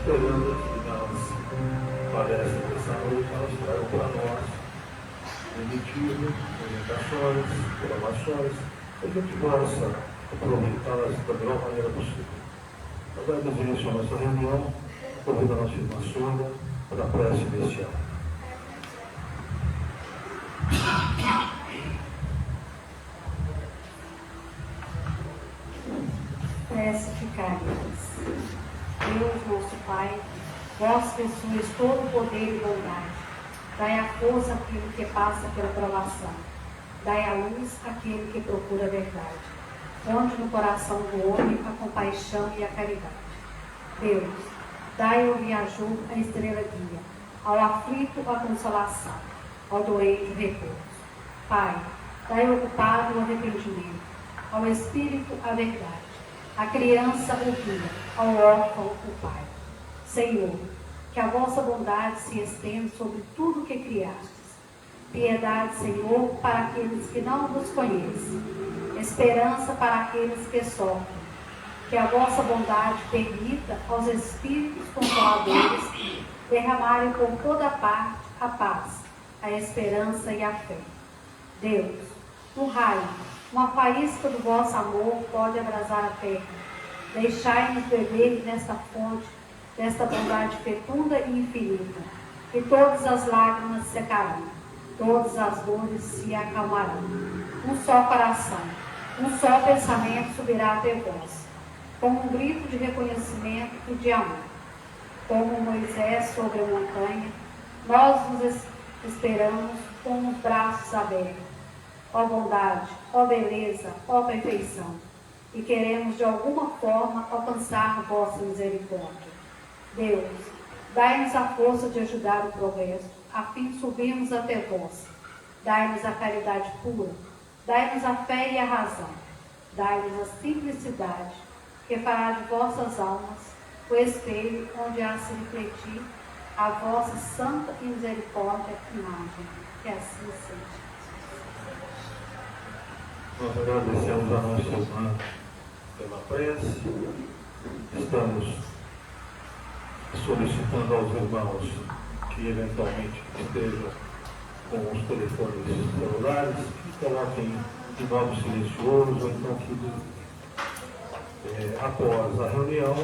esperando que nas palestras dessa noite elas tragam para nós motivos, orientações, programações, que a gente possa aproveitá-las da melhor maneira possível. Agora nós iniciamos nossa reunião, convidando a nossa irmã Sônia para a prece inicial. Prece ficárias. Deus, nosso Pai, vós possuis todo o poder e bondade. Dai a força àquele que passa pela provação. Dai a luz àquele que procura a verdade. Onde no coração do homem a compaixão e a caridade. Deus, dai ao viajor a estrela guia, ao aflito a consolação, ao doente o repouso. Pai, dai ao ocupado o arrependimento, ao espírito a verdade, à criança o guia, ao órfão o Pai. Senhor, que a vossa bondade se estenda sobre tudo que criastes. Piedade, Senhor, para aqueles que não vos conhecem. Esperança para aqueles que sofrem. Que a vossa bondade permita aos Espíritos Consoladores derramarem por toda parte a paz, a esperança e a fé. Deus, um raio, uma faísca do vosso amor pode abrasar a terra. Deixai-nos beber nesta fonte, desta bondade fecunda e infinita, e todas as lágrimas secarão, todas as dores se acalmarão. Um só coração, um só pensamento subirá até vós, com um grito de reconhecimento e de amor. Como Moisés sobre a montanha, nós vos esperamos com os braços abertos. Ó bondade, ó beleza, ó perfeição, e queremos de alguma forma alcançar vossa misericórdia. Deus, dai-nos a força de ajudar o progresso, a fim de subirmos até vós. Dai-nos a caridade pura, dai-nos a fé e a razão, dai-nos a simplicidade, que fará de vossas almas o espelho onde há se refletir a vossa santa e misericórdia imagem. Que assim seja. Nós agradecemos a nossa irmã pela prece. Estamos solicitando aos irmãos que eventualmente estejam com os telefones celulares que coloquem de modo silencioso, ou então que após a reunião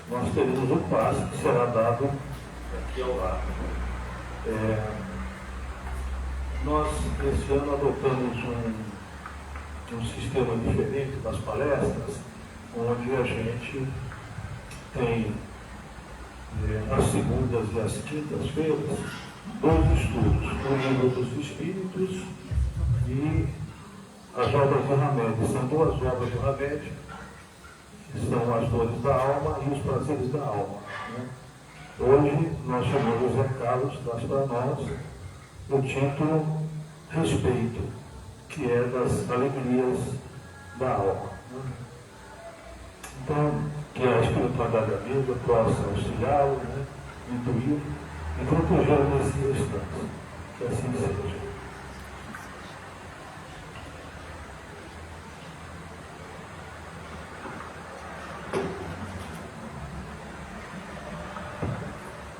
nós teremos um passe que será dado aqui ao lado. Nós esse ano adotamos um sistema diferente das palestras, onde a gente tem às segundas e às quintas-feiras 2 estudos, o livro dos Espíritos e as obras do Hamed. São 2 obras do Hamed, que são as dores da alma e os prazeres da alma, né? Hoje nós chamamos o Zé Carlos, traz para nós o título Respeito, que é das alegrias da alma, né? Então, que a espiritualidade amiga possa auxiliá-lo, né, intuí-lo e protegê-lo nesse instante. Que assim seja.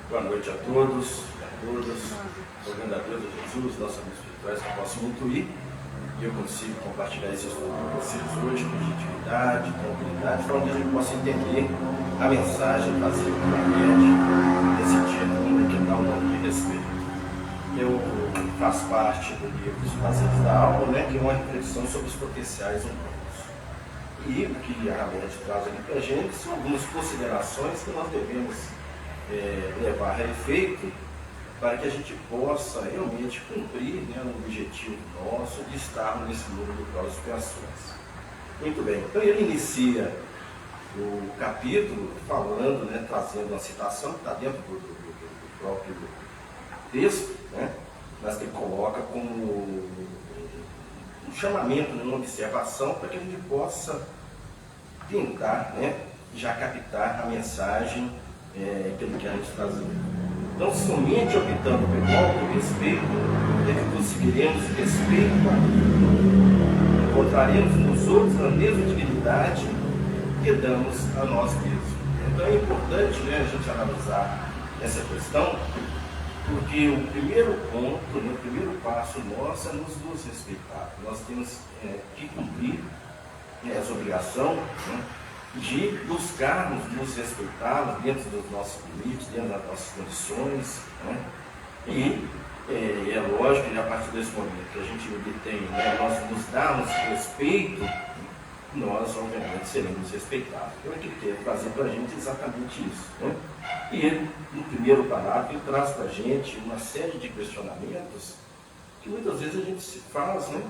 Boa noite a todos e a todas. Rogando a Deus, a Jesus, nossos amigos espirituais, que possam intuir e eu consigo compartilhar esse estudo com vocês hoje com objetividade, tranquilidade, para que a gente possa entender a mensagem trazida para a mente desse dia que dá um nome de respeito. Eu faço parte do livro Os Prazeres da Alma, né, que é uma reflexão sobre os potenciais humanos. E o que a mente traz aqui para a gente são algumas considerações que nós devemos levar a efeito para que a gente possa realmente cumprir, né, o objetivo nosso de estarmos nesse mundo do qual expiações. Muito bem, então ele inicia o capítulo falando, né, trazendo uma citação que está dentro do próprio texto, né, mas que ele coloca como um chamamento, uma observação para que a gente possa tentar, né, já captar a mensagem que ele quer nos trazer. Então, somente optando pelo auto-respeito, é que conseguiremos respeito a Deus. Encontraremos nos outros a mesma dignidade que damos a nós mesmos. Então é importante, né, a gente analisar essa questão, porque o primeiro ponto, né, o primeiro passo nosso é nos respeitar. Nós temos que cumprir essa obrigação, né, de buscarmos nos respeitarmos dentro dos nossos limites, dentro das nossas condições, né, e é lógico que a partir desse momento que a gente tem, né, nós nos darmos respeito, nós obviamente seremos respeitados. Então ele quer fazer para a gente exatamente isso, né? E no primeiro parágrafo ele traz para a gente uma série de questionamentos que muitas vezes a gente se faz, né?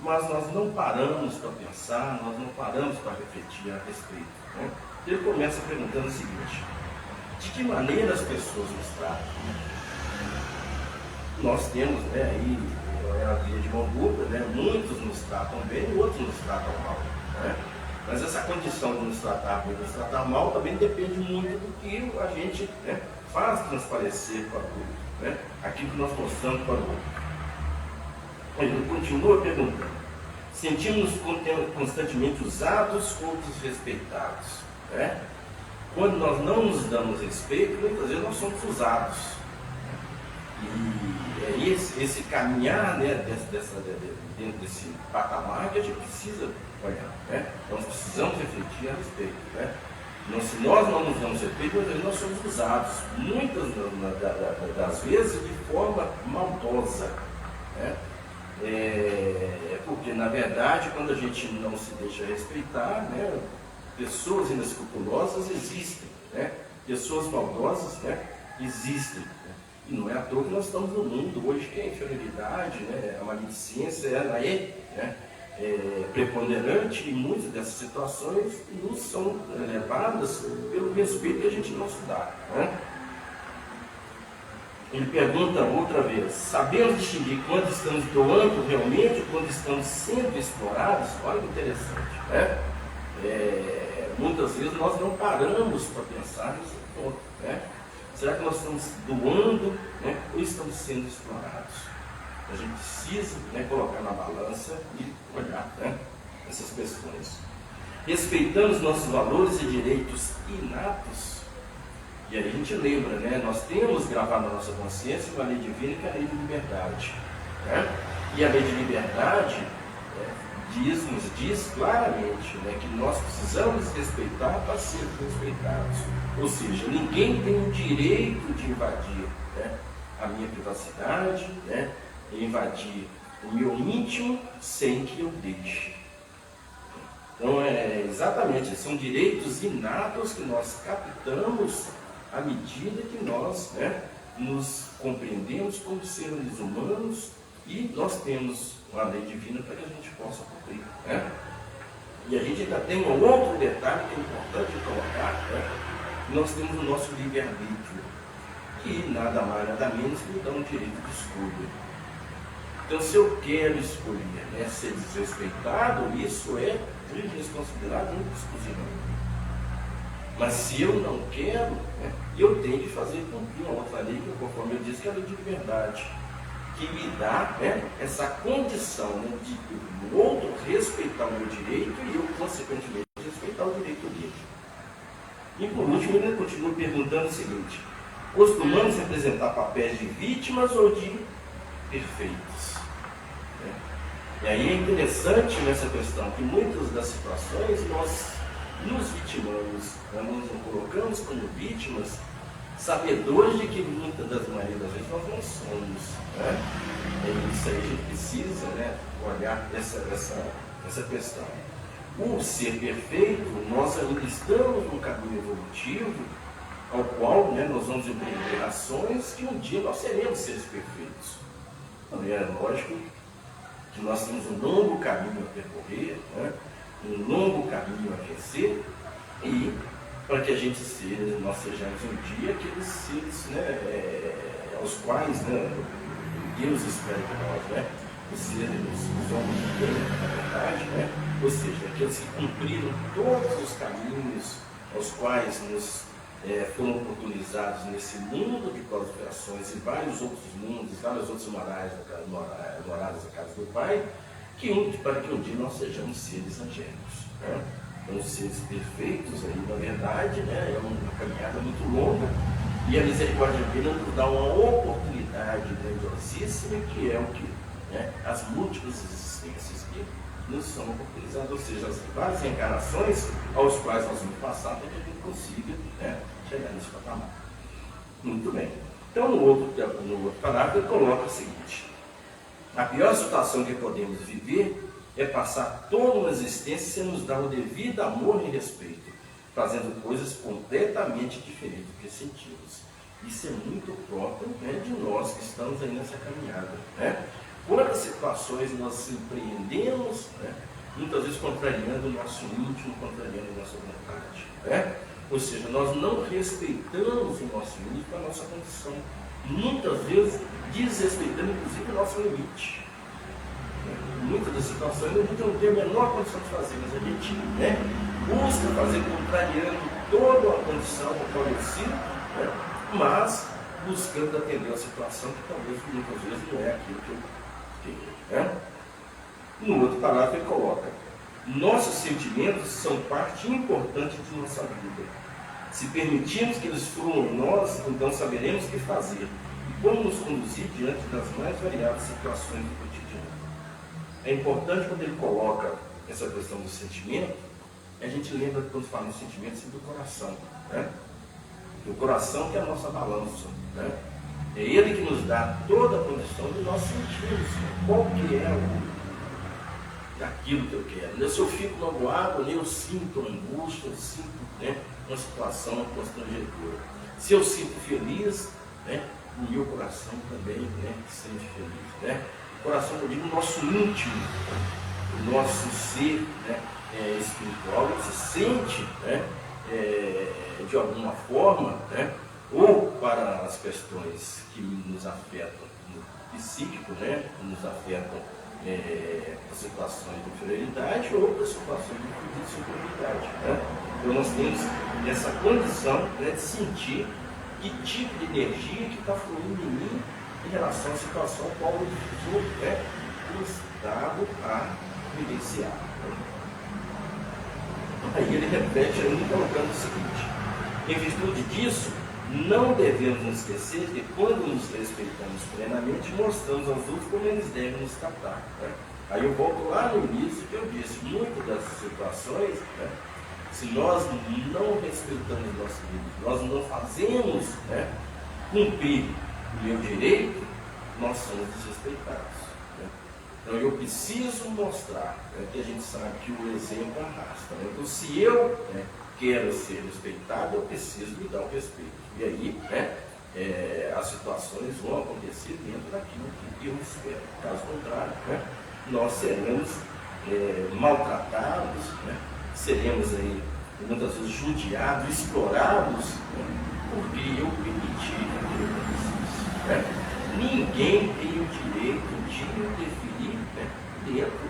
Mas nós não paramos para pensar, nós não paramos para refletir a respeito, né? Ele começa perguntando o seguinte: de que maneira as pessoas nos tratam? Nós temos, né, aí a via de mão dupla, né? Muitos nos tratam bem e outros nos tratam mal, né? Mas essa condição de nos tratar bem e nos tratar mal também depende muito do que a gente, né, faz transparecer para o outro, né? Aquilo que nós mostramos para o outro. Ele continua perguntando: sentimos-nos constantemente usados ou desrespeitados, né? Quando nós não nos damos respeito, muitas vezes nós somos usados. E é esse caminhar, né, dentro desse patamar que a gente precisa olhar, né? Nós precisamos refletir a respeito, né? Se nós não nos damos respeito, muitas vezes nós somos usados, muitas das vezes de forma maldosa, né? Porque na verdade, quando a gente não se deixa respeitar, né, pessoas inescrupulosas existem, né? Pessoas maldosas, né, existem. E não é à toa que nós estamos no mundo hoje que a inferioridade, né, a maledicência, ela né, preponderante, e muitas dessas situações nos são levadas pelo respeito que a gente não se dá, né? Ele pergunta outra vez: sabemos distinguir quando estamos doando realmente ou quando estamos sendo explorados? Olha que interessante, né? Muitas vezes nós não paramos para pensar nesse ponto, né? Será que nós estamos doando, né, ou estamos sendo explorados? A gente precisa, né, colocar na balança e olhar, né, essas questões. Respeitamos nossos valores e direitos inatos. E aí a gente lembra, né, nós temos gravado na nossa consciência uma lei divina que é a lei de liberdade, né? E a lei de liberdade nos diz claramente, né, que nós precisamos respeitar para ser respeitados. Ou seja, ninguém tem o direito de invadir, né, a minha privacidade, né, invadir o meu íntimo sem que eu deixe. Então, exatamente, são direitos inatos que nós captamos à medida que nós, né, nos compreendemos como seres humanos e nós temos uma lei divina para que a gente possa cumprir, né? E a gente ainda tem um outro detalhe que é importante colocar, né? Nós temos o nosso livre-arbítrio, que nada mais, nada menos que nos dá um direito de escolha. Então, se eu quero escolher, né, ser desrespeitado, isso é responsabilidade exclusivamente. Mas se eu não quero, né, eu tenho de fazer cumprir uma outra lei, conforme eu disse, que é a lei de liberdade, que me dá, né, essa condição, né, de o outro respeitar o meu direito e eu, consequentemente, respeitar o direito dele. E por último, ele continua perguntando o seguinte: costumamos representar papéis de vítimas ou de perfeitos? E aí é interessante nessa questão que muitas das situações nós nos vitimamos, nós nos colocamos como vítimas, sabedores de que muitas das maneiras das vezes nós não somos, né? E isso aí a gente precisa, né, olhar essa questão. O ser perfeito, nós ainda estamos num caminho evolutivo, ao qual, né, nós vamos empreender ações que um dia nós seremos seres perfeitos. Então, é lógico que nós temos um longo caminho a percorrer, né, um longo caminho a vencer, e para que a gente seja, nós sejamos um dia aqueles seres, né, aos quais, né, Deus espera de nós, né, os seres, os homens de Deus, na verdade, né, ou seja, aqueles que cumpriram todos os caminhos aos quais nos foram oportunizados nesse mundo de pós-operações e vários outros mundos, várias outras moradas da casa do Pai, para que um dia nós sejamos seres angélicos, né? com os seres perfeitos, aí, na verdade, né, é uma caminhada muito longa, e a misericórdia divina nos dá uma oportunidade grandiosíssima, que é o que? Né, as múltiplas existências que nos são oportunizadas, ou seja, as várias reencarnações aos quais nós vamos passar para que a gente consiga, né, chegar nesse patamar. Muito bem. Então, no outro parágrafo, ele coloca o seguinte: a pior situação que podemos viver é passar toda uma existência sem nos dar o devido amor e respeito, fazendo coisas completamente diferentes do que sentimos. Isso é muito próprio, né, de nós que estamos aí nessa caminhada. Né? Quantas situações nós empreendemos, né, muitas vezes contrariando o nosso íntimo, contrariando a nossa vontade. Né? Ou seja, nós não respeitamos o nosso íntimo, a nossa condição. Muitas vezes desrespeitando, inclusive, o nosso limite. Muitas das situações a gente não tem a menor condição de fazer, mas a gente, né, busca fazer contrariando toda a condição com a qual eu sinto, né, mas buscando atender a situação que talvez muitas vezes não é aquilo que eu tenho. Né? No outro parágrafo ele coloca: nossos sentimentos são parte importante de nossa vida. Se permitirmos que eles fluam em nós, então saberemos o que fazer e como nos conduzir diante das mais variadas situações do cotidiano. É importante, quando ele coloca essa questão do sentimento, a gente lembra que quando fala em sentimento, sempre do coração. Né? O coração que é a nossa balança. Né? É ele que nos dá toda a condição de nós sentirmos qual que é aquilo que eu quero. Se eu fico magoado, eu sinto uma angústia, eu sinto, né, uma situação constrangedora. Se eu sinto feliz, né, o meu coração também, né, se sente feliz. Né? O coração, eu digo, o nosso íntimo, o nosso ser, né, espiritual, ele se sente, né, de alguma forma, né, ou para as questões que nos afetam no psíquico, né, que nos afetam para situações de inferioridade ou para situações de superioridade. Né? Então nós temos essa condição, né, de sentir que tipo de energia que está fluindo em mim em relação à situação qual eu sou, né, dado a vivenciar. Aí ele repete ainda colocando o seguinte: em virtude disso, não devemos nos esquecer que quando nos respeitamos plenamente, mostramos aos outros como eles devem nos tratar. Né? Aí eu volto lá no início que eu disse, muitas das situações, né, se nós não respeitamos nosso líder, nós não fazemos, né, cumprir o meu direito, nós somos desrespeitados. Né? Então eu preciso mostrar, né, que a gente sabe que o exemplo arrasta. Né? Então se eu, né, quero ser respeitado, eu preciso me dar o respeito. E aí, né, as situações vão acontecer dentro daquilo que eu espero. Caso contrário, né, nós seremos maltratados, né, seremos aí, muitas vezes judiados, explorados, né, porque eu permiti aquilo que eu preciso. Né? Ninguém tem o direito de interferir, né, dentro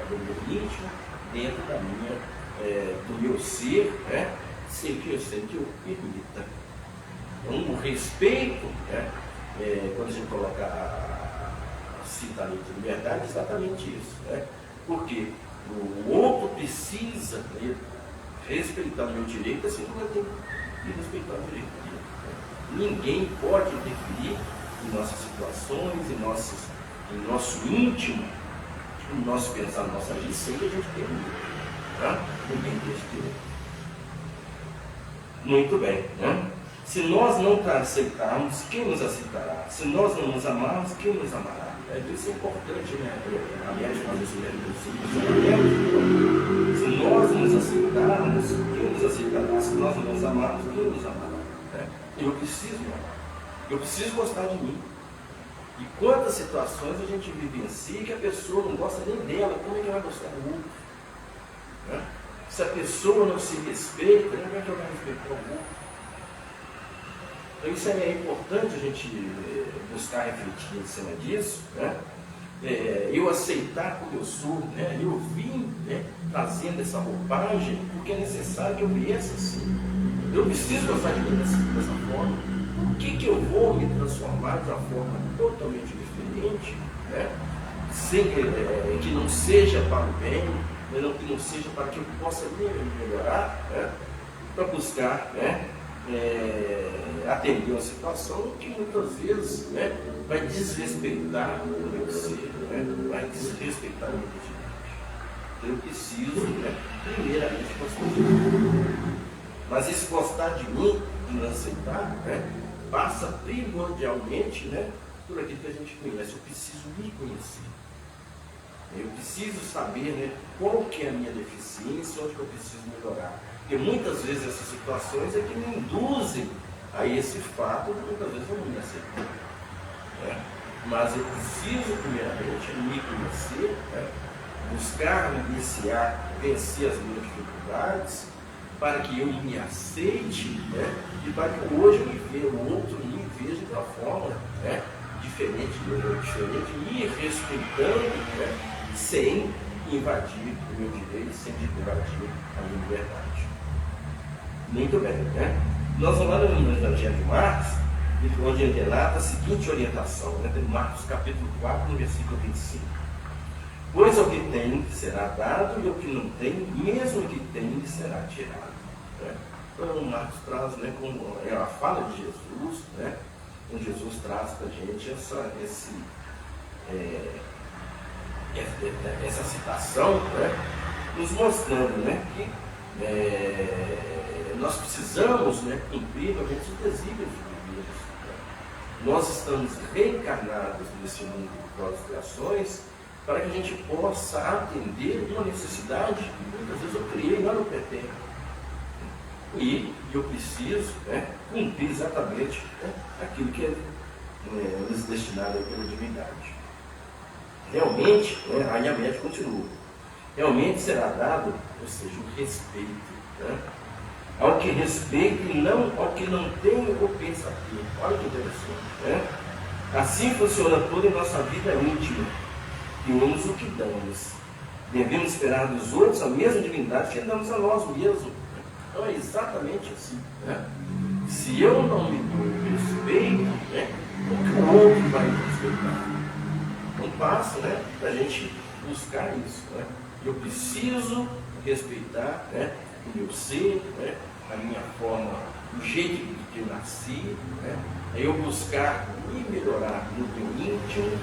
do meu íntimo, dentro da minha, do meu ser, né, sem que eu permita. Então, o respeito, né, quando a gente coloca cita a lei de liberdade, é exatamente isso. Né? Porque o outro precisa, né, respeitar o meu direito, assim como eu tenho que respeitar o direito dele. Né? Ninguém pode interferir em nossas situações, em nosso íntimo, no nosso pensar, no nosso agir, sem que a gente permita. Tá? Ninguém tem esse direito. Muito bem. Né? Se nós não aceitarmos, quem nos aceitará? Se nós não nos amarmos, quem nos amará? Isso é importante, né? Aliás, nós se nós nos aceitarmos, quem nos aceitará? Se nós não nos amarmos, quem nos amará? Eu preciso gostar de mim. E quantas situações a gente vivencia que a pessoa não gosta nem dela, como é que ela vai gostar do outro? Né? Se a pessoa não se respeita, como é que ela vai respeitar o outro? Então isso é importante a gente buscar refletir em cima disso, né? Eu aceitar como eu sou, né? Eu vim, né, trazendo essa roupagem porque é necessário que eu viesse assim. Eu preciso gostar de mim dessa forma. Por que eu vou me transformar de uma forma totalmente diferente, né? Sem que não seja para o bem, mas não que não seja para que eu possa me melhorar, né? Para buscar, né? Atender uma situação que muitas vezes, né, vai desrespeitar o meu ser, né? Vai desrespeitar a minha identidade. Eu preciso, né, primeiramente gostar de mim. Mas esse gostar de mim, de não aceitar, né, passa primordialmente, né, por aquilo que a gente conhece. Eu preciso me conhecer. Eu preciso saber, né, qual que é a minha deficiência, onde que eu preciso melhorar. Porque muitas vezes essas situações é que me induzem a esse fato, muitas vezes eu não me aceito. Né? Mas eu preciso, primeiramente, me conhecer, né? Buscar me iniciar, vencer as minhas dificuldades, para que eu me aceite, né? E para que hoje eu me veja, o outro me veja de uma forma, né, diferente, me respeitando, né, sem invadir o meu direito, sem invadir a minha liberdade. Muito bem, né? Nós vamos lá no Evangelho de Marcos, onde relata a seguinte orientação, né? Tem Marcos capítulo 4, no versículo 25. Pois ao que tem será dado, e ao que não tem, mesmo o que tem, lhe será tirado. Né? Então Marcos traz, né, como é a fala de Jesus, né? Então Jesus traz para a gente essa citação, né? Nos mostrando, né, que nós precisamos, né, cumprir os desígnios de Deus. Né? Nós estamos reencarnados nesse mundo de provas e criações para que a gente possa atender uma necessidade que muitas vezes eu criei lá no pretérito. E eu preciso, né, cumprir exatamente, né, aquilo que é nos destinado pela divindade. Realmente, né, aí a média continua. Realmente será dado, ou seja, o respeito, né, ao que respeita e não ao que não tem o pensamento. Olha que interessante. Né? Assim funciona toda a nossa vida íntima. Temos o que damos. Devemos esperar dos outros a mesma divindade que damos a nós mesmos. Então é exatamente assim. Né? Se eu não me dou respeito, né, o que o outro vai me respeitar? Um passo, né, para a gente buscar isso. Né? Eu preciso respeitar, né, o meu ser, né, a minha forma, o jeito que eu nasci, né, é eu buscar me melhorar no meu íntimo,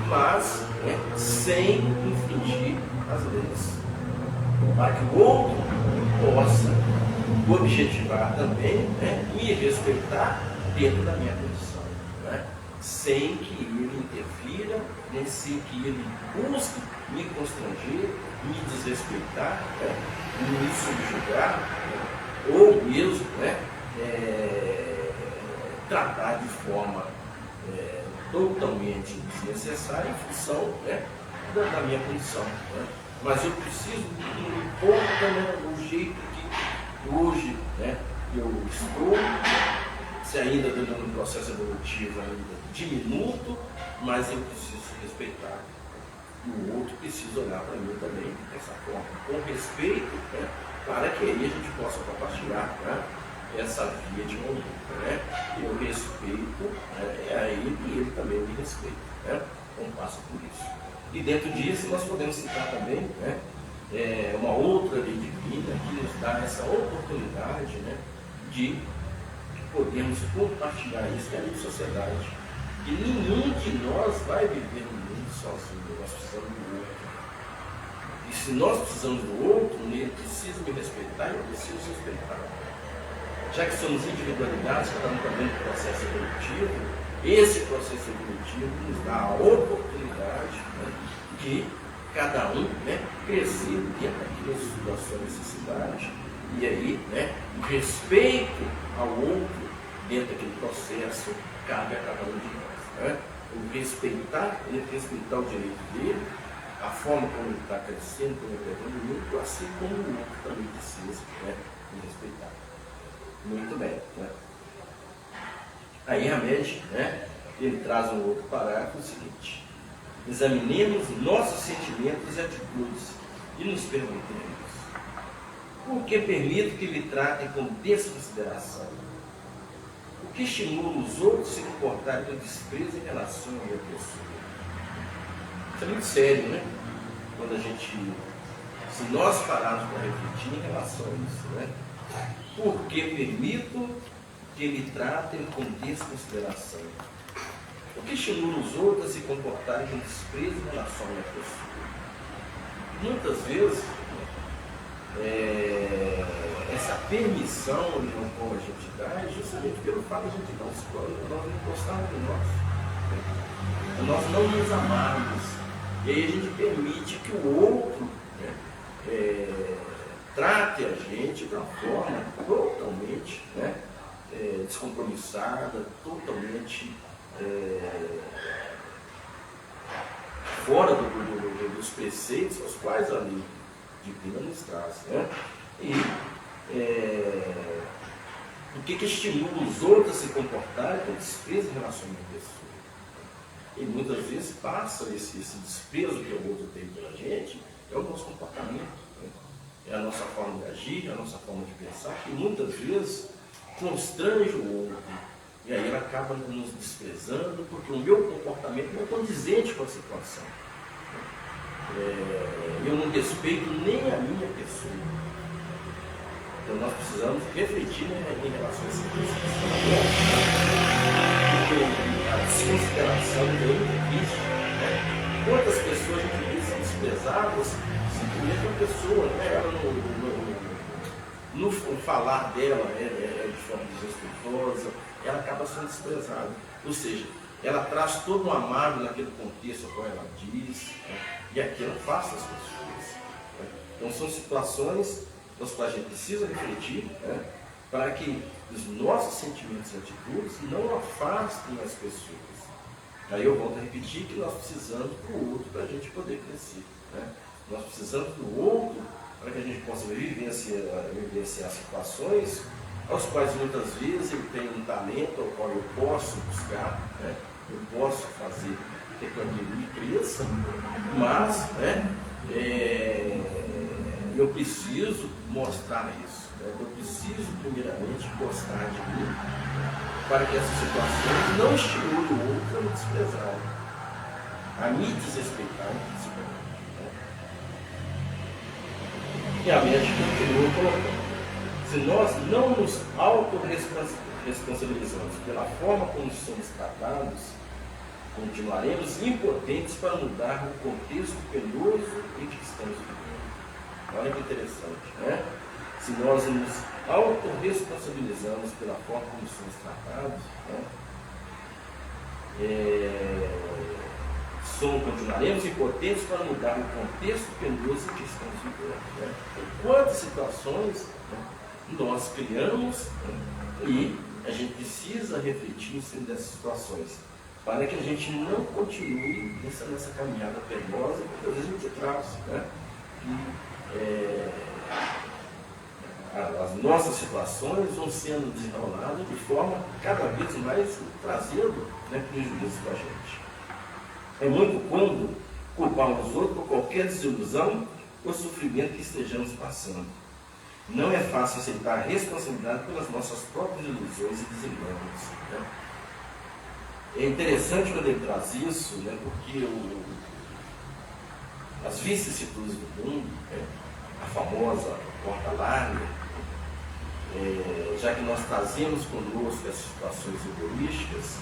mas, né, sem infringir as leis, para que o outro possa objetivar também, né, me respeitar dentro da minha condição, né, sem que ele interfira, nem sem que ele busque me constranger, me desrespeitar, né, me subjugar, né, ou mesmo, né, tratar de forma totalmente desnecessária em função, né, da minha condição. Né. Mas eu preciso, não importa, né, o jeito que hoje, né, eu estou, se ainda dentro de um processo evolutivo ainda diminuto, mas eu preciso respeitar. E o outro precisa olhar para mim também dessa forma, com respeito, né, para que aí a gente possa compartilhar, né, essa via de momento. Né? Eu respeito, né, a ele e ele também me respeita. Né? Então passa por isso. E dentro disso nós podemos citar também, né, uma outra lei divina que nos dá essa oportunidade, né, de podermos compartilhar isso que é a lei de sociedade. E nenhum de nós vai viver no mundo sozinho, nós precisamos do outro. E se nós precisamos do outro, ele precisa me respeitar e eu preciso respeitar. Já que somos individualidades, cada um também no processo evolutivo, esse processo evolutivo nos dá a oportunidade, né, de cada um, né, crescer dentro da sua necessidade. E aí, né, o respeito ao outro dentro daquele processo cabe a cada um de nós. Né? O respeitar, ele respeitar o direito dele, a forma como ele está crescendo, como ele está evoluindo, assim como o outro também precisa, né, me respeitar. Muito bem. Né? Aí Hamed, né, ele traz um outro parágrafo, o seguinte: examinemos nossos sentimentos e atitudes e nos perguntemos: o que permite que lhe tratem com desconsideração? O que estimula os outros a se comportarem com desprezo em relação à minha pessoa? Isso é muito sério, né? Quando a gente Se nós pararmos para refletir em relação a isso, né? Porque permito que me tratem com desconsideração? O que estimula os outros a se comportarem com desprezo em relação à minha pessoa? Muitas vezes, essa permissão de uma forma a gente dá é justamente pelo fato de a gente não gostar de nós. Nós não nos amarmos. E aí a gente permite que o outro, né, trate a gente de uma forma totalmente, né, descompromissada, totalmente fora dos preceitos aos quais a lei divina nos traz. Né? E o que estimula os outros a se comportarem com desprezo em relação a uma pessoa? E muitas vezes passa esse desprezo que o outro tem pela gente, é o nosso comportamento, né? É a nossa forma de agir, é a nossa forma de pensar, que muitas vezes constrange o outro. E aí ele acaba nos desprezando, porque o meu comportamento não é condizente com a situação. Eu não respeito nem a minha pessoa. Então nós precisamos refletir, né, em relação a essa questão. Porque a desconsideração é muito difícil. Né? Quantas pessoas a gente vê são desprezadas simplesmente uma pessoa, né? Ela no falar dela de forma desrespeitosa, ela acaba sendo desprezada. Ou seja, ela traz todo um amargo naquele contexto ao qual ela diz, né? E aquilo afasta as pessoas. Né? Então são situações nas quais a gente precisa refletir, né? Para que os nossos sentimentos e atitudes não afastem as pessoas. Aí eu volto a repetir que nós precisamos do outro para a gente poder crescer. Né? Nós precisamos do outro para que a gente possa vivenciar situações aos quais muitas vezes ele tem um talento ao qual eu posso buscar, né? Eu posso fazer que aquilo cresça, mas, né, eu preciso mostrar isso, né? Eu preciso primeiramente gostar de mim para que essas situações não estimulem o outro a me desprezar, a me desrespeitar principalmente. E a mente continua colocando: se nós não nos autorresponsabilizamos pela forma como somos tratados, continuaremos impotentes para mudar o contexto penoso em que estamos vivendo. Olha que interessante, né? Se nós nos autorresponsabilizamos pela forma como somos tratados, né? Continuaremos impotentes para mudar o contexto penoso em que estamos vivendo. Né? Quantas situações, né, nós criamos, né, e a gente precisa refletir em cima dessas situações para que a gente não continue nessa caminhada penosa que às vezes a gente traz. Né? As nossas situações vão sendo desenroladas de forma cada vez mais trazendo, né, prejuízo para a gente. É muito cômodo culpar os outros por qualquer desilusão ou sofrimento que estejamos passando. Não é fácil aceitar a responsabilidade pelas nossas próprias ilusões e desenganos. Né? É interessante quando ele traz isso, né, porque as vicissitudes do mundo, né, a famosa porta larga, já que nós trazemos conosco essas situações egoísticas,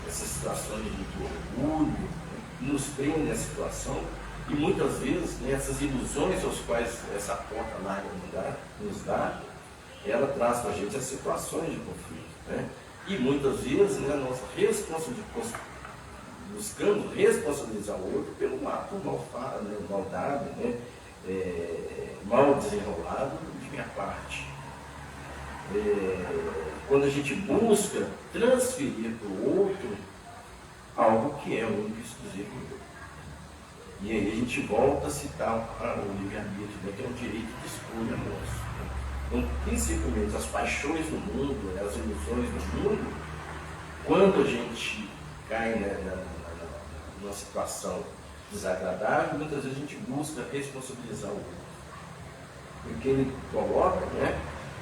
essas situações de orgulho, né, nos prendem a situação, e muitas vezes, né, essas ilusões aos quais essa porta larga nos dá, ela traz para a gente as situações de conflito. Né? E muitas vezes, né, nós buscamos responsabilizar o outro pelo ato mal dado, né, mal desenrolado de minha parte. Quando a gente busca transferir para o outro algo que é único e exclusivo do outro. E aí a gente volta a citar o livre-arbítrio, né, que é um direito de escolha nosso. Então, principalmente as paixões do mundo, as ilusões do mundo, quando a gente cai, né, numa situação desagradável, muitas vezes a gente busca responsabilizar o outro. Porque ele coloca, né,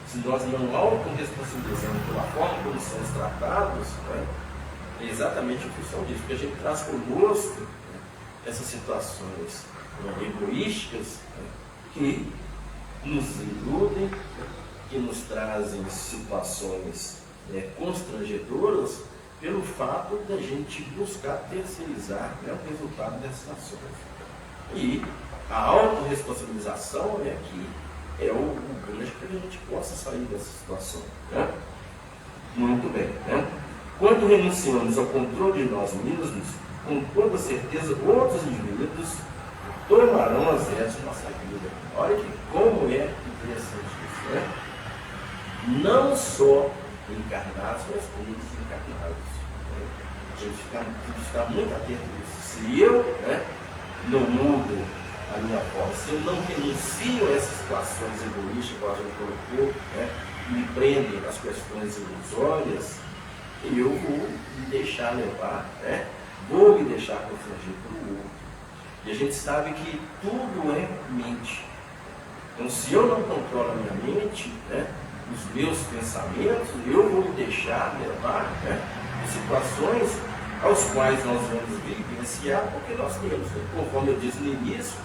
se nós não autorresponsabilizamos pela forma como somos tratados, né, é exatamente em função disso, porque a gente traz conosco, né, essas situações egoísticas, que nos iludem, que nos trazem situações constrangedoras pelo fato da gente buscar terceirizar o resultado dessas ações. E a autorresponsabilização é o gancho para que a gente possa sair dessa situação. Né? Muito bem. Né? Quando renunciamos ao controle de nós mesmos, com toda certeza outros indivíduos tomarão as rédeas de nossa vida. Olha como é interessante isso, né? Não só encarnados, mas como desencarnados. Né? A gente tem que ficar muito atento a isso. Se eu não mudo a minha forma, se eu não renuncio a essas situações egoístas, como a gente colocou, me prendem às questões ilusórias, eu vou me deixar levar, vou me deixar constranger por outro. E a gente sabe que tudo é mente. Então, se eu não controlo a minha mente, os meus pensamentos, eu vou me deixar levar em situações aos quais nós vamos vivenciar, porque nós temos, conforme eu disse no início,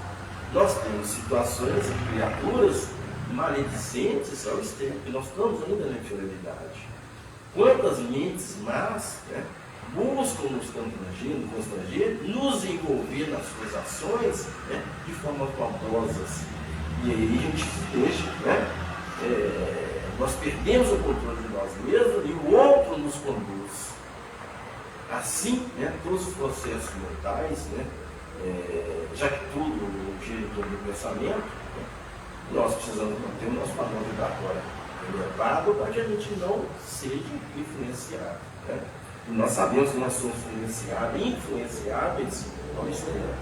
nós temos situações e criaturas maledicentes ao extremo, que nós estamos ainda na inferioridade. Quantas mentes más buscam nos constranger, nos envolver nas suas ações de forma maldosas. E aí a gente se deixa, nós perdemos o controle de nós mesmos e o outro nos conduz. Assim, todos os processos mentais, já que tudo gira em torno do pensamento, nós precisamos manter o nosso padrão vibratório elevado para que a gente não seja influenciado. E nós sabemos que nós somos influenciáveis ao extremo,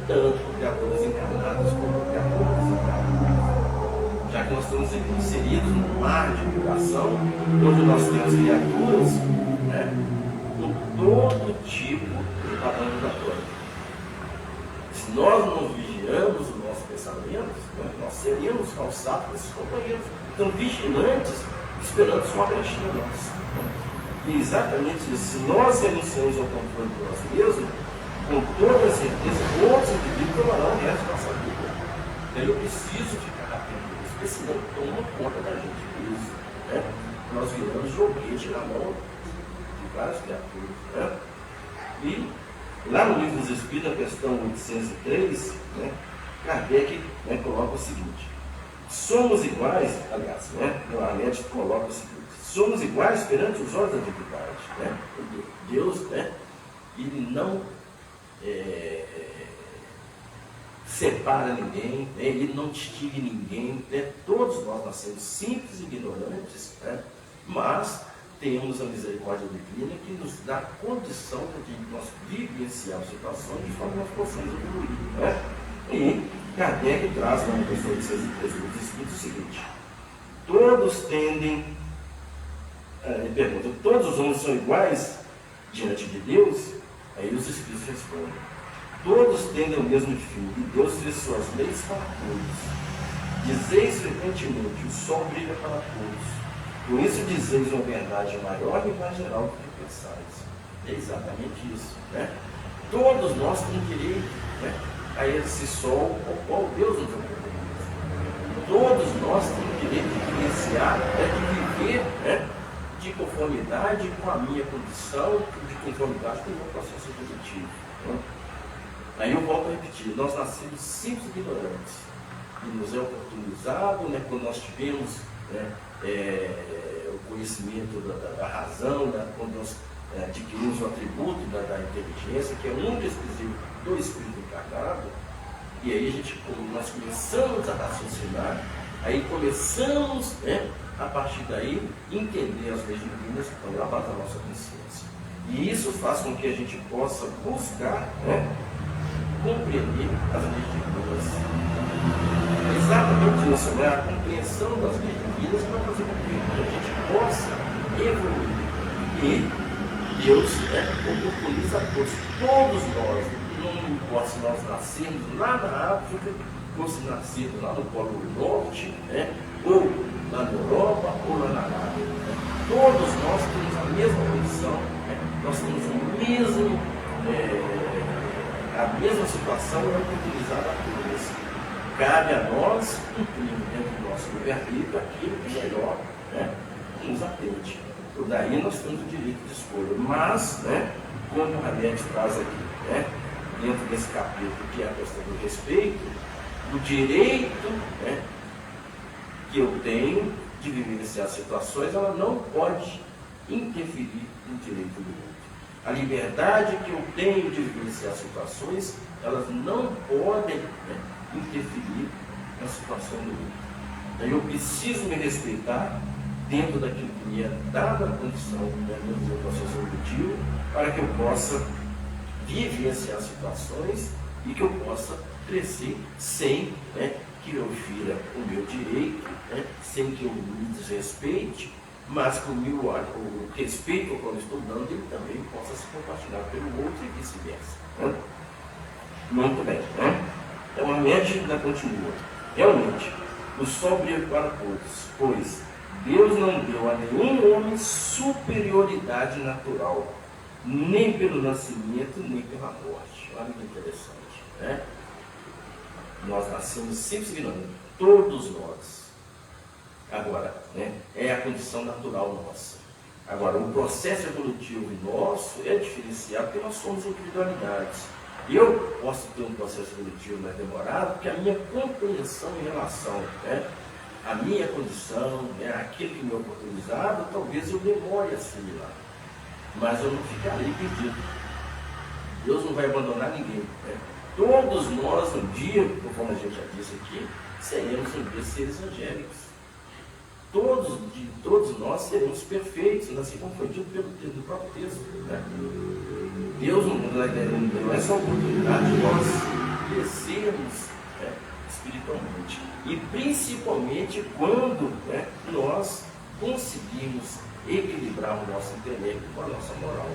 tanto por criaturas encarnadas como por criaturas desencarnadas. Já que nós estamos inseridos num mar de vibração, onde nós temos criaturas com todo tipo de padrão vibratório. Se nós não vigiamos os nossos pensamentos, nós seríamos calçados por esses companheiros. Então, vigilantes, esperando só uma brechinha nossa. E exatamente isso. Se nós renunciamos ao controle de nós mesmos, com toda certeza, outros indivíduos tomarão o resto da nossa vida. Então, eu preciso ficar atento a isso, porque senão toma conta da gente mesmo. Nós viramos joguete na mão de várias criaturas. E lá no Livro dos Espíritos, na questão 803, Kardec coloca o seguinte: somos iguais, aliás, a Arlete coloca o seguinte: somos iguais perante os olhos da divindade. Deus, ele não separa ninguém, ele não distingue ninguém, todos nós nascemos simples e ignorantes, mas temos a misericórdia divina que nos dá a condição de nós vivenciarmos situações de forma que nós possamos evoluir. E Kardec traz na questão de 63 dos Espíritos o seguinte: todos tendem, ele pergunta, todos os homens são iguais diante de Deus? Aí os Espíritos respondem: todos tendem ao mesmo fim, e Deus fez suas leis para todos. Dizeis frequentemente: o sol brilha para todos. Por isso dizeis uma verdade maior e mais geral do que pensais. É exatamente isso. Todos nós temos direito a esse sol ao qual Deus nos oferece. Todos nós temos direito de vivenciar, de viver de conformidade com a minha condição, de conformidade com o meu processo evolutivo. Aí eu volto a repetir: nós nascemos simples e ignorantes. E nos é oportunizado, quando nós tivemos o conhecimento da razão, quando nós adquirimos o atributo da inteligência, que é único e exclusivo do espírito encarnado, e aí nós começamos a raciocinar, aí começamos, a partir daí, entender as leis divinas que estão gravadas na nossa consciência. E isso faz com que a gente possa buscar compreender as leis divinas. Exatamente isso, a compreensão das leis divinas que vai fazer com que a gente possa evoluir. E Deus oportuniza a todos nós, não importa se nós nascemos lá na África, ou se nascemos lá no Polo Norte, ou lá na Europa, ou lá na Arábia. Todos nós temos a mesma condição, nós temos o mesmo a mesma situação é oportunizada a todos. Cabe a nós, cumprir dentro do nosso livre-arbítrio aquilo que é melhor, né, nos atende. Por daí nós temos o direito de escolha. Mas, né, como a Arete traz aqui, né, dentro desse capítulo, que é a questão do respeito, o direito, né, que eu tenho de vivenciar situações, ela não pode interferir no direito do outro. A liberdade que eu tenho de vivenciar situações, elas não podem, né, interferir na situação do outro. Então, eu preciso me respeitar dentro daquilo que me é dada a condição, né, dentro do processo evolutivo, para que eu possa vivenciar situações e que eu possa crescer sem, né, que eu fira o meu direito, né, sem que eu me desrespeite, mas que o respeito que eu estou dando, ele também possa se compartilhar pelo outro e vice-versa. Né? Muito bem. Né? Então a mente ainda continua. Realmente, o sóbrio para todos, pois Deus não deu a nenhum homem superioridade natural, nem pelo nascimento, nem pela morte. Olha que interessante. Né? Nós nascemos sempre ignorando, todos nós. Agora, né, é a condição natural nossa. Agora, o processo evolutivo nosso é diferenciado porque nós somos individualidades. Eu posso ter um processo evolutivo mais demorado porque a minha compreensão em relação, né, à minha condição, né, aquilo que me é oportunizado, talvez eu demore a assimilar. Mas eu não ficarei perdido. Deus não vai abandonar ninguém. Né? Todos nós, um dia, conforme a gente já disse aqui, seremos um dia seres angélicos. Todos nós seremos perfeitos, assim como foi dito pelo próprio texto. Né? Deus não deu essa oportunidade de nós crescermos, né, espiritualmente. E principalmente quando, né, nós conseguimos equilibrar o nosso intelecto com a nossa moral.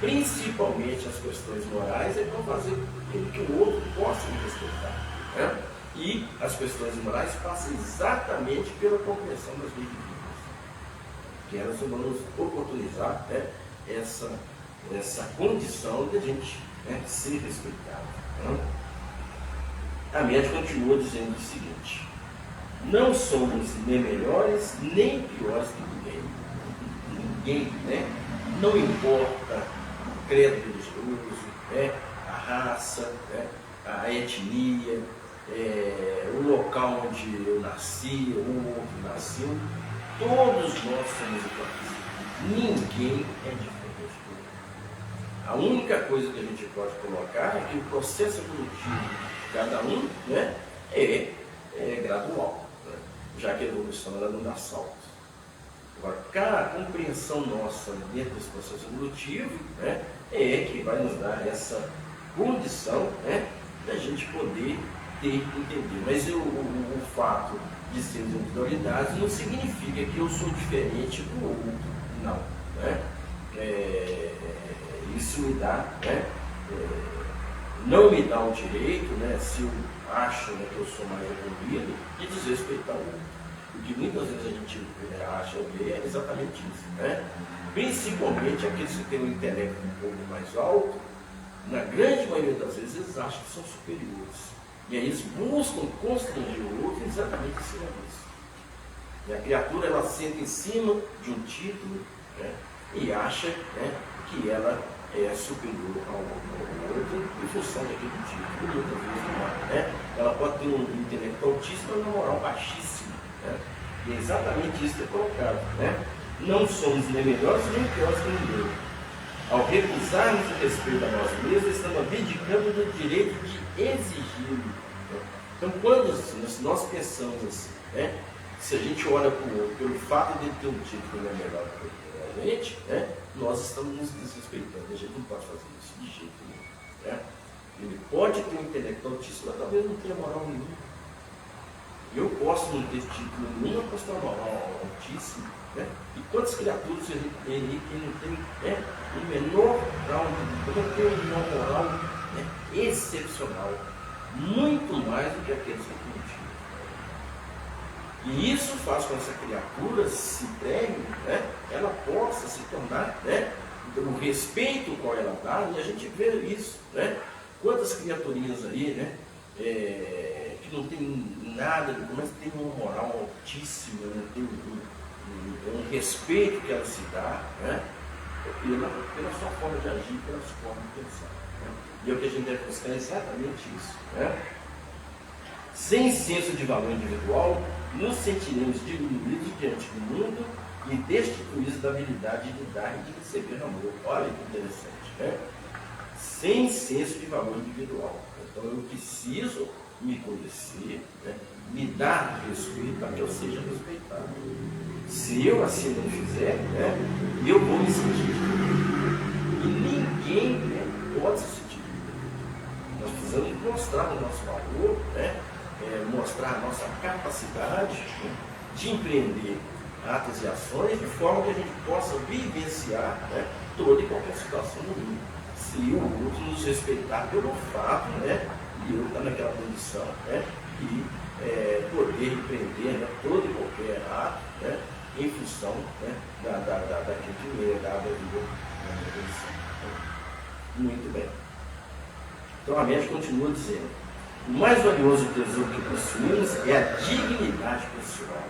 Principalmente as questões morais é para fazer com que o outro possa me respeitar. Né? E as questões morais passam exatamente pela compreensão das leis divinas, que elas vão nos oportunizar, né, essa condição de a gente, né, ser respeitado. Né? A média continua dizendo o seguinte: não somos nem melhores nem piores que ninguém. Ninguém, né? Não importa o credo religioso, né, a raça, né, a etnia, o local onde eu nasci, ou o outro nasceu, todos nós somos iguais. Ninguém é diferente do outro. A única coisa que a gente pode colocar é que o processo evolutivo de cada um, né, é gradual, né, já que a evolução ela não dá saltos. Agora, a compreensão nossa dentro desse processo evolutivo, né, é que vai nos dar essa condição, né, da gente poder entender. Mas o fato de sermos individualidades não significa que eu sou diferente do outro. Não. Né? Isso me dá, né, não me dá o direito, né, se eu acho, né, que eu sou mais evoluído, de desrespeitar o outro. O que muitas vezes a gente acha ou vê é exatamente isso. Né? Principalmente aqueles que têm um intelecto um pouco mais alto, na grande maioria das vezes eles acham que são superiores. E aí eles buscam constranger o outro exatamente em cima disso. E a criatura, ela senta em cima de um título, né, e acha, né, que ela é superior ao outro em função daquele título. Muitas vezes não é. Né? Ela pode ter um intelecto altíssimo e uma moral baixíssima. Né? E é exatamente isso que é colocado. Né? Não somos nem melhores nem piores que ninguém. Ao recusarmos o respeito a nós mesmos, estamos abdicando do direito de exigi-lo. Então, quando nós pensamos, né, se a gente olha para o outro pelo fato de ter um título que é melhor que a gente, né, nós estamos nos desrespeitando. A gente não pode fazer isso de jeito nenhum. Né? Ele pode ter um intelecto altíssimo, mas talvez não tenha moral nenhuma. Eu posso não ter título nenhum, eu posso ter uma moral altíssima. Né? E quantas criaturas ele que não tem, né, o menor grau de tem uma moral, né, excepcional, muito mais do que aqueles que não tinham. E isso faz com que essa criatura se pregue, né, ela possa se tornar, né, o respeito qual ela dá, e a gente vê isso, né? Quantas criaturinhas aí, né? Que não tem nada, mas tem uma moral altíssima, né? Tem um respeito que ela se dá, né? Pela sua forma de agir, pela sua forma de pensar. Né? E é o que a gente deve buscar exatamente isso. Né? Sem senso de valor individual, nos sentiremos diminuídos diante do mundo e destituídos da habilidade de dar e de receber amor. Olha que interessante, né? Sem senso de valor individual. Então eu preciso me conhecer, né? Me dar respeito para que eu seja respeitado. Se eu assim não fizer, né, eu vou me sentir diminuído. E ninguém, né, pode se sentir diminuído. Nós precisamos mostrar o nosso valor, né? Mostrar a nossa capacidade, né, de empreender atos e ações de forma que a gente possa vivenciar, né, toda e qualquer situação do mundo. Se o outro nos respeitar pelo fato, né, e eu estar naquela condição, né, e poder empreender, né, todo e qualquer ato, né, em função, né, daquilo que me é dado a vida na minha condição. Muito bem. Então a médica continua dizendo: o mais valioso tesouro que possuímos é a dignidade pessoal.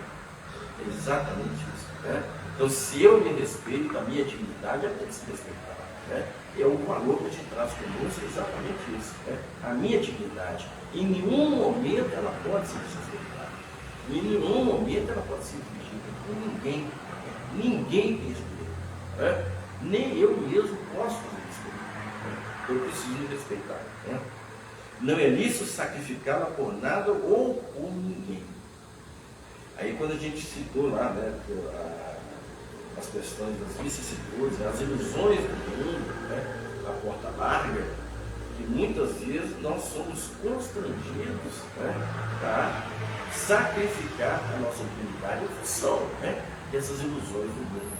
É exatamente isso. Né? Então, se eu me respeito, a minha dignidade é tem que se respeitar. Né? É o valor que a gente traz conosco, é exatamente isso. Né? A minha dignidade, em nenhum momento ela pode ser desrespeitada. Em nenhum momento ela pode ser infligida por ninguém. Ninguém tem esse direito. Né? Nem eu mesmo posso fazer isso. Né? Eu preciso me respeitar. Né? Não é lícito sacrificá-la por nada ou por ninguém. Aí quando a gente citou lá, né, as questões das vicissitudes, as ilusões do mundo, né, a porta larga, que muitas vezes nós somos constrangidos, né, a sacrificar a nossa dignidade em função, né, dessas ilusões do mundo.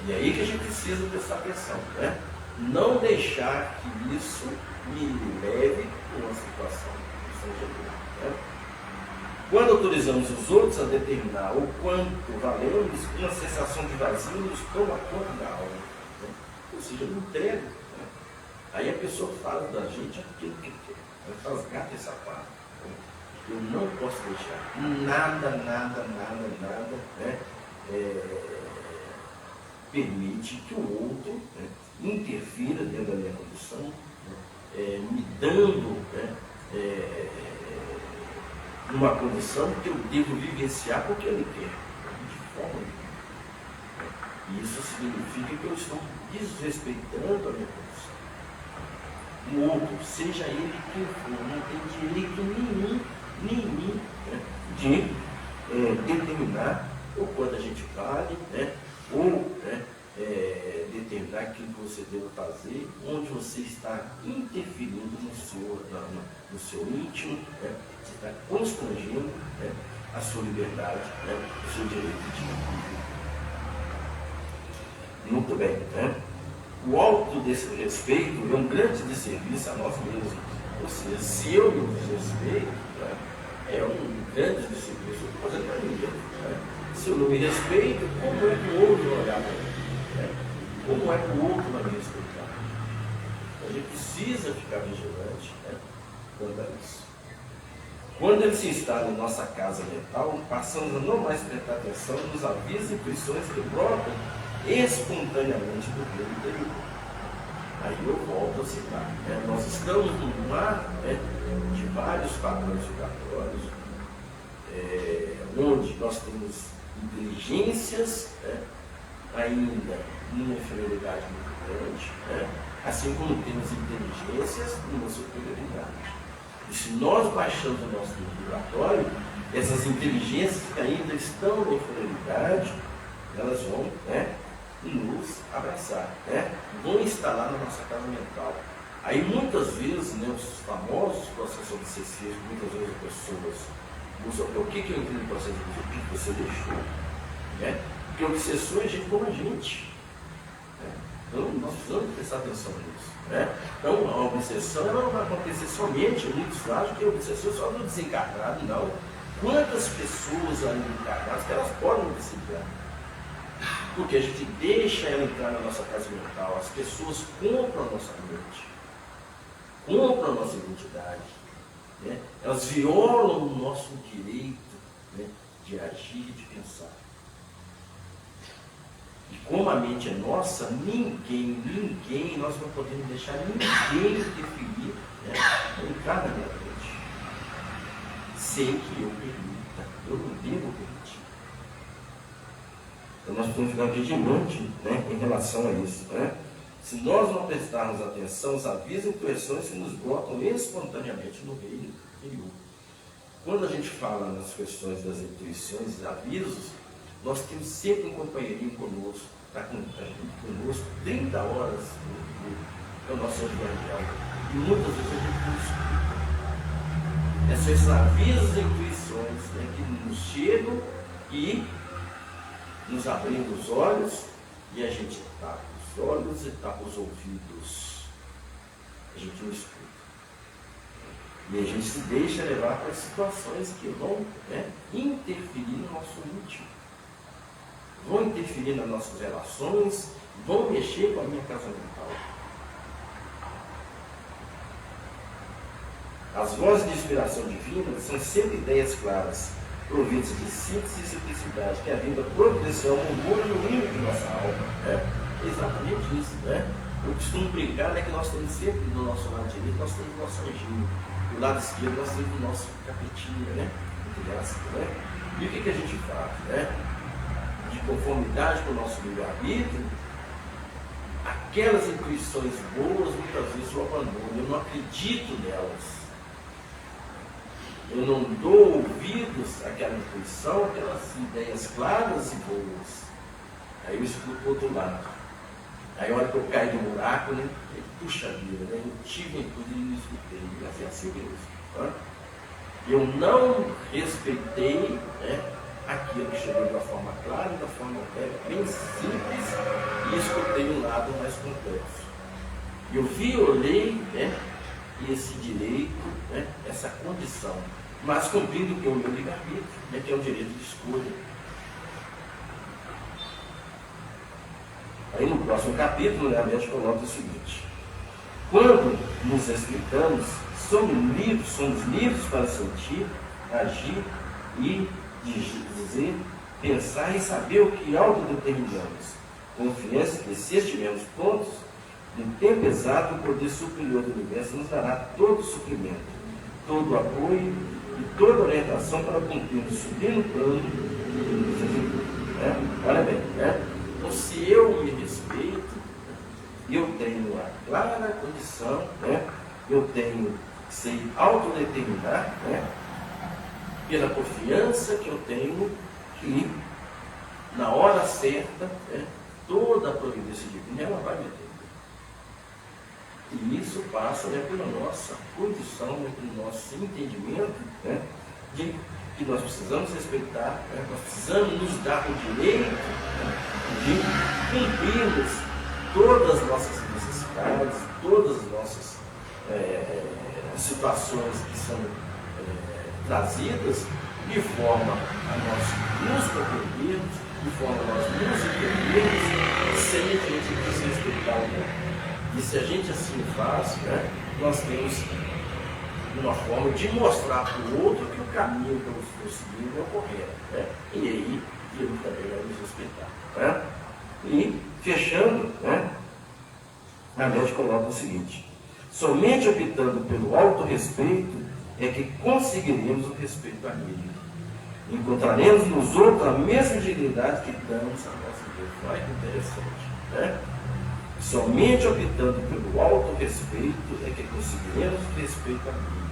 E aí que a gente precisa prestar atenção, né? Não deixar que isso me leve a uma situação constrangedora. Né? Quando autorizamos os outros a determinar o quanto valemos, uma sensação de vazio nos toma conta da alma. Né? Ou seja, eu não entrego. Né? Aí a pessoa fala da gente aquilo que quer. Ela faz gato e sapato. Né? Eu não posso deixar nada, né? Permite que o outro, né, interfira dentro da minha condição, né, me dando, né, uma condição que eu devo vivenciar porque ele quer, de forma nenhuma. E isso significa que eu estou desrespeitando a minha condição. O outro, seja ele quem for, não tem direito nenhum, né, de determinar o quanto a gente vale, né, ou, né, determinar aquilo que você deve fazer, onde você está interferindo no seu íntimo, né? Você está constrangendo, né, a sua liberdade, né, o seu direito de vida. Muito bem. Né? O alto desse respeito é um grande desserviço a nós mesmos. Ou seja, se eu me desrespeito, né, é um grande desserviço, eu estou fazendo para mim mesmo. Né? Se eu não me respeito, como é que o outro vai olhar para mim? Né? Como é que o outro vai me respeitar? A gente precisa ficar vigilante, né, quanto a isso. Quando ele se instala em nossa casa mental, passamos a não mais prestar atenção nos avisos e intuições que brotam espontaneamente do meu interior. Aí eu volto a citar. Né? Nós estamos num mar, né, de vários padrões vibratórios, onde nós temos inteligências, né, ainda numa inferioridade muito grande, né? Assim como temos inteligências numa superioridade. E se nós baixamos o nosso nível vibratório, essas inteligências que ainda estão na inferioridade, elas vão, né, nos abraçar, né? Vão instalar na nossa casa mental. Aí muitas vezes, né, os famosos processos obsessivos, muitas vezes as pessoas buscam o que eu entendo no processo obsessivo, o que você deixou, né? Porque obsessor é gente como a gente. Né? Então nós precisamos prestar atenção nisso. Né? Então a obsessão ela não vai acontecer somente, muitos acham que a obsessão é só do desencarnado, não. Quantas pessoas ali encarnadas que elas podem obsediar? Porque a gente deixa ela entrar na nossa casa mental. As pessoas compram a nossa mente, compram a nossa identidade. Né? Elas violam o nosso direito, né, de agir e de pensar. E como a mente é nossa, ninguém, nós não podemos deixar ninguém interferir, né, entrar na minha mente. Sem que eu permita, eu não devo permitir. Então nós temos que ficar vigilantes, né, em relação a isso. Né? Se nós não prestarmos atenção, os avisos e intuições se nos brotam espontaneamente no reino interior. Quando a gente fala nas questões das intuições e avisos, nós temos sempre um companheirinho conosco, está junto conosco 30 horas no nosso evangelho. E muitas vezes a gente busca. Esses avisos e intuições, né, que nos chegam e nos abrindo os olhos, e a gente tapa os olhos e tapa os ouvidos. A gente não escuta. E a gente se deixa levar para situações que vão, né, interferir no nosso íntimo. Vão interferir nas nossas relações, vão mexer com a minha casa mental. As vozes de inspiração divina são sempre ideias claras, providas de síntese e simplicidade, que a vida providencial murmura no limite de nossa alma. É exatamente isso. Né? Eu costumo brincar, né, que nós temos sempre do nosso lado direito, nós temos o nosso anjinho. Do lado esquerdo nós temos o nosso capetinho, né? Né? E o que a gente faz? Né? De conformidade com o nosso livre-arbítrio, aquelas intuições boas, muitas vezes eu abandono, eu não acredito nelas. Eu não dou ouvidos àquela intuição, aquelas ideias claras e boas. Aí eu escuto o outro lado. Aí a hora que eu caio no buraco, né? Puxa vida, né? Eu tive tudo e não escutei. É assim mesmo. Tá? Eu não respeitei, né, aquilo que chegou de uma forma clara e da forma bem simples, e escutei um lado mais complexo. Eu violei, né, esse direito, né, essa condição, mas cumprindo que é o meu livre-arbítrio, né, que é o direito de escolha. Aí no próximo capítulo, né, a gente coloca o seguinte: quando nos respeitamos, somos livres para sentir, agir e dizer, pensar e saber o que autodeterminamos. Confiança que, se estivermos prontos, no tempo exato, o poder superior do universo nos dará todo o suprimento, todo o apoio e toda a orientação para cumprir o sublime plano que nos executa. Né? Olha bem, né? Então, se eu me respeito, eu tenho a clara condição, né? Eu tenho que ser autodeterminar, né? Pela confiança que eu tenho que, na hora certa, né, toda a providência divina ela vai me atender. E isso passa, né, pela nossa condição, pelo nosso entendimento, né, de que nós precisamos respeitar, né, nós precisamos nos dar o direito, né, de cumprirmos todas as nossas necessidades, todas as nossas situações que são trazidas de forma a nós nos compreendermos, de forma a nós nos entendermos, sem a gente desrespeitar o outro. E se a gente assim faz, né, nós temos uma forma de mostrar para o outro que o caminho que eu estou seguindo é o correto. Né? E aí ele também vai nos respeitar. Né? E fechando, né, a gente coloca o seguinte: somente optando pelo autorrespeito é que conseguiremos o respeito alheio. Encontraremos nos outros a mesma dignidade que damos a nós mesmos. Olha que interessante. Né? Somente optando pelo autorrespeito é que conseguiremos o respeito alheio.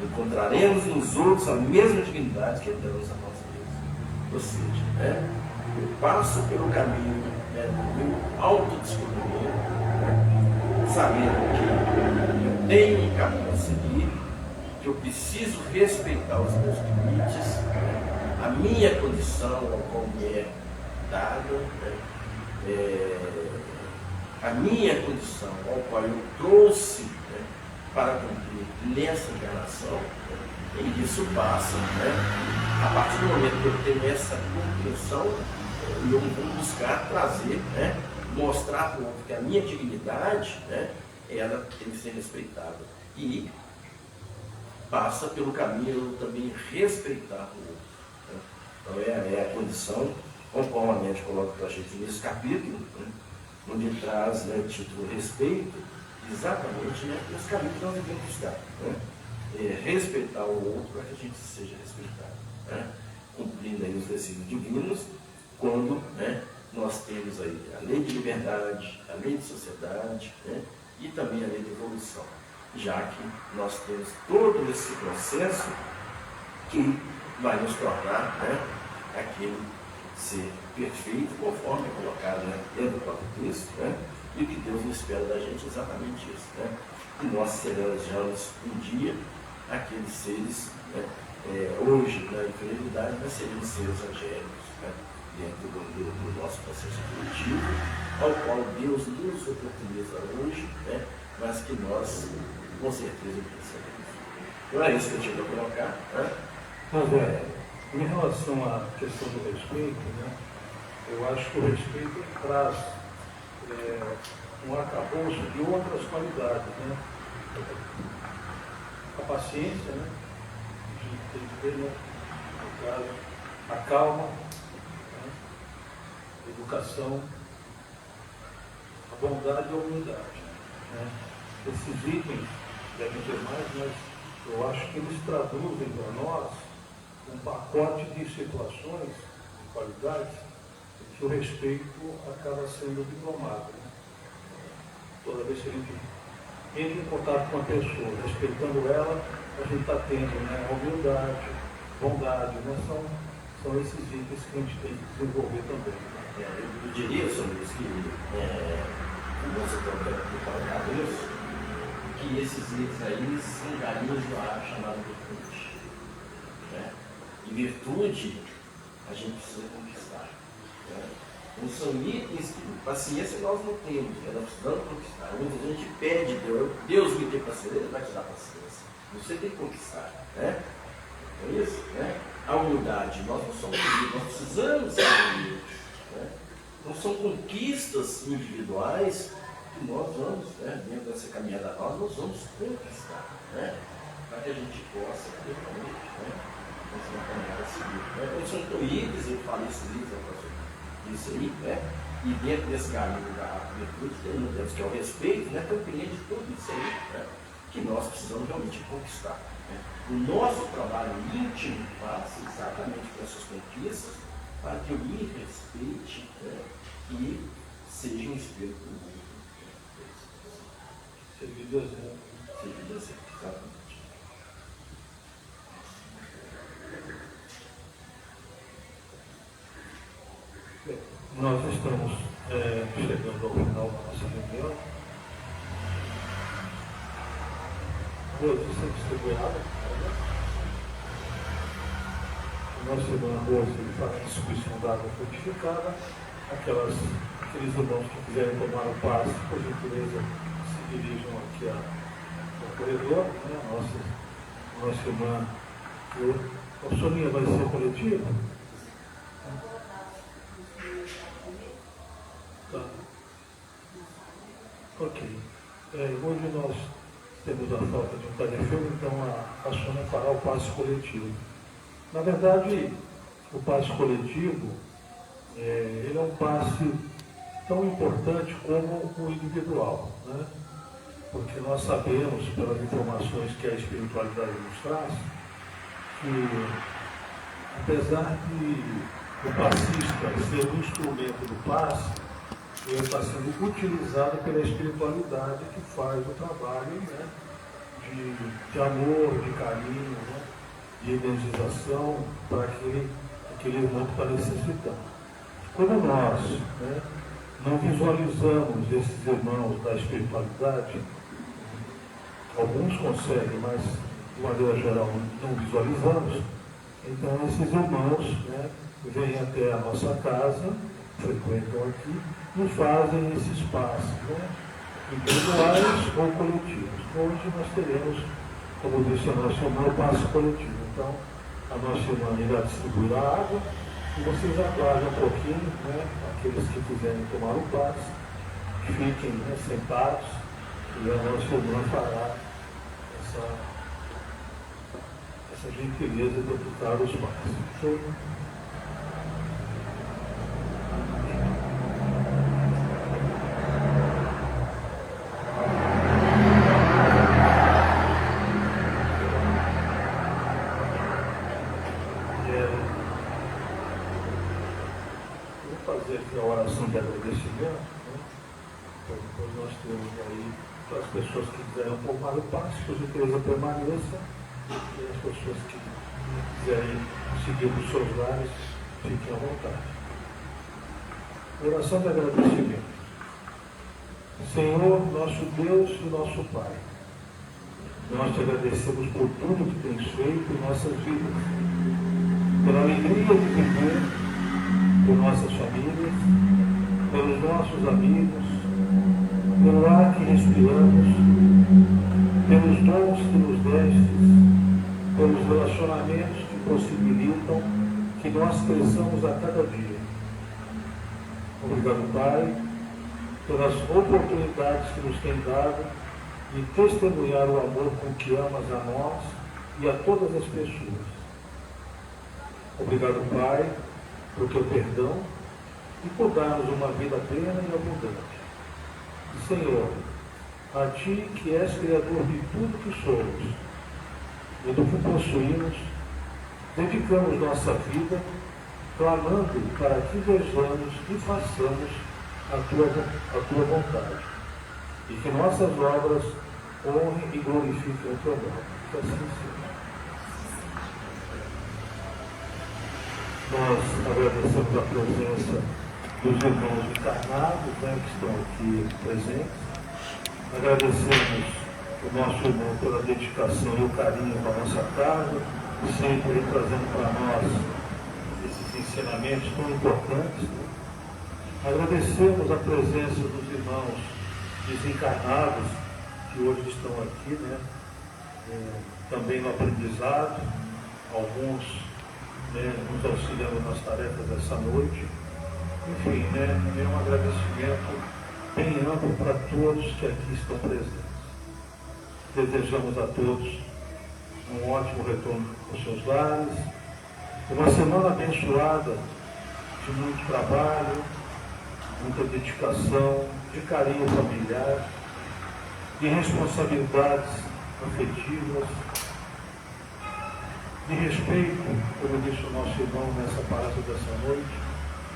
Encontraremos nos outros a mesma dignidade que damos a nós mesmos. Ou seja, né, eu passo pelo caminho, né, do meu autodescobrimento, né, sabendo que eu tenho um caminho a seguir, que eu preciso respeitar os meus limites, né, a minha condição ao qual me é dada, né, a minha condição ao qual eu trouxe, né, para cumprir nessa encarnação, né, e isso passa, né, a partir do momento que eu tenho essa compreensão, e eu vou buscar trazer, né, mostrar para o outro que a minha dignidade, né, ela tem que ser respeitada. E passa pelo caminho também respeitar o outro. Né? Então é a condição, conforme a mente coloca para a gente nesse capítulo, né, onde traz, né, o título respeito, exatamente, né, os caminhos que nós devemos buscar. Né? Respeitar o outro para que a gente seja respeitado. Né? Cumprindo aí os desígnios divinos, quando, né, nós temos aí a lei de liberdade, a lei de sociedade, né, e também a lei de evolução, já que nós temos todo esse processo que vai nos tornar, né, aquele ser perfeito, conforme é colocado, né, dentro do próprio Cristo, né, e o que Deus nos espera da gente é exatamente isso. Né, e nós seremos um dia aqueles seres, né, hoje na inferioridade, nós seremos seres angélicos, né, dentro do nosso processo evolutivo, ao qual Deus nos oportuniza hoje, né, mas que nós, com certeza, precisamos. Não é isso que eu tinha para colocar. Né? Mas em relação à questão do respeito, né, eu acho que o respeito traz um arcabouço de outras qualidades. Né? A paciência, né? A gente tem que ter, né, no caso, a calma, né? A educação, a bondade e a humildade. Né? Esses itens devem ter mais, mas eu acho que eles traduzem para nós um pacote de situações, de qualidades, que o respeito acaba sendo diplomado. Né? Toda vez que a gente entra em contato com a pessoa, respeitando ela, a gente está tendo, né, humildade, bondade, né? São esses itens que a gente tem que desenvolver também. Eu diria sobre isso que você está colocando isso, que esses itens aí são galinhas do ar chamado virtude. Né? E virtude a gente precisa conquistar. Né? Não são itens que paciência nós não temos, né? Nós precisamos conquistar. Muitas vezes a gente pede Deus me dê paciência, Ele vai te dar paciência. Você tem que conquistar. Né? É isso? Né? A humildade, nós não somos humildes, nós precisamos ser humildes. Né? Não são conquistas individuais que nós vamos, né, dentro dessa caminhada nós vamos conquistar, né, para que a gente possa realmente, né, essa caminhada seguir. Né? Então, são itens, eu falei isso aí, né? E dentro desse caminho da virtude, temos que é o respeito, né, compreende tudo isso aí, né, que nós precisamos realmente conquistar. Né? O nosso trabalho íntimo passa exatamente por essas conquistas, para que eu me respeite, né, e seja um espelho para o mundo. Servir de exemplo. Servir de exemplo, exatamente. Bem, nós estamos chegando ao final da nossa reunião. Rose, você distribui água? Nossa irmã Rose faz a distribuição da água fortificada. Aqueles irmãos que quiserem tomar o passe, por gentileza, se dirijam aqui ao corredor. Né? Nossa irmã, a Soninha vai ser coletiva? Tá. Ok. Hoje nós temos a falta de um tarefeiro, então a Sônia fará o passe coletivo. Na verdade, o passe coletivo, ele é um passe tão importante como o individual, né? Porque nós sabemos, pelas informações que a espiritualidade nos traz, que apesar de o passista ser um instrumento do passe, ele está sendo utilizado pela espiritualidade que faz o trabalho, né, de amor, de carinho, né, de energização para aquele irmão que está necessitando. Como nós, né, não visualizamos esses irmãos da espiritualidade, alguns conseguem, mas de maneira geral não visualizamos, então esses irmãos, né, vêm até a nossa casa, frequentam aqui e fazem esses passes, né, individuais ou coletivos. Hoje nós teremos, como disse a nossa irmã, o passe coletivo. Então, a nossa irmã irá distribuir a água E vocês aguardem um pouquinho, né? Aqueles que quiserem tomar o passe, fiquem, né, sentados, e a nossa irmã fará essa gentileza de aplicar os passes. Ok? Vou fazer aqui a oração de agradecimento, né? Então, depois nós temos aí para as pessoas que quiserem tomar o passe, por gentileza permaneça, e as pessoas que quiserem seguir os seus lares, fiquem à vontade. Oração de agradecimento. Senhor, nosso Deus e nosso Pai, nós te agradecemos por tudo que tens feito em nossas vidas, pela alegria de viver, por nossas famílias, pelos nossos amigos, pelo ar que respiramos, pelos dons que nos destes, pelos relacionamentos que possibilitam que nós cresçamos a cada dia. Obrigado, Pai, pelas oportunidades que nos tem dado de testemunhar o amor com que amas a nós e a todas as pessoas. Obrigado, Pai, por teu perdão e por dar-nos uma vida plena e abundante. Senhor, a Ti que és Criador de tudo que somos e do que possuímos, dedicamos nossa vida clamando para que vejamos e façamos a tua vontade e que nossas obras honrem e glorifiquem o Teu nome. Que assim seja. Nós agradecemos a presença dos irmãos encarnados, né, que estão aqui presentes. Agradecemos o nosso irmão pela dedicação e o carinho com a nossa casa, sempre trazendo para nós esses ensinamentos tão importantes. Né? Agradecemos a presença dos irmãos desencarnados que hoje estão aqui, né? Também no aprendizado, alguns, né, nos auxiliando nas tarefas dessa noite. Enfim, né, é um agradecimento bem amplo para todos que aqui estão presentes. Desejamos a todos um ótimo retorno aos seus lares, uma semana abençoada de muito trabalho, muita dedicação, de carinho familiar, de responsabilidades afetivas, de respeito, como disse o nosso irmão nessa palestra dessa noite,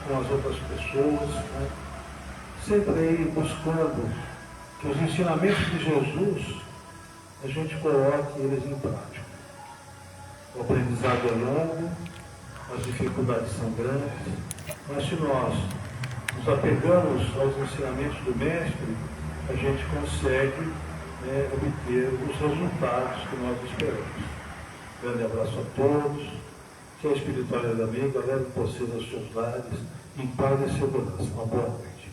com as outras pessoas, né? Sempre aí buscando que os ensinamentos de Jesus a gente coloque eles em prática. O aprendizado é longo, as dificuldades são grandes, mas se nós nos apegamos aos ensinamentos do Mestre, a gente consegue, né, obter os resultados que nós esperamos. Grande abraço a todos, que a espiritualidade amiga leve vocês aos seus lares em paz e segurança. Uma boa noite.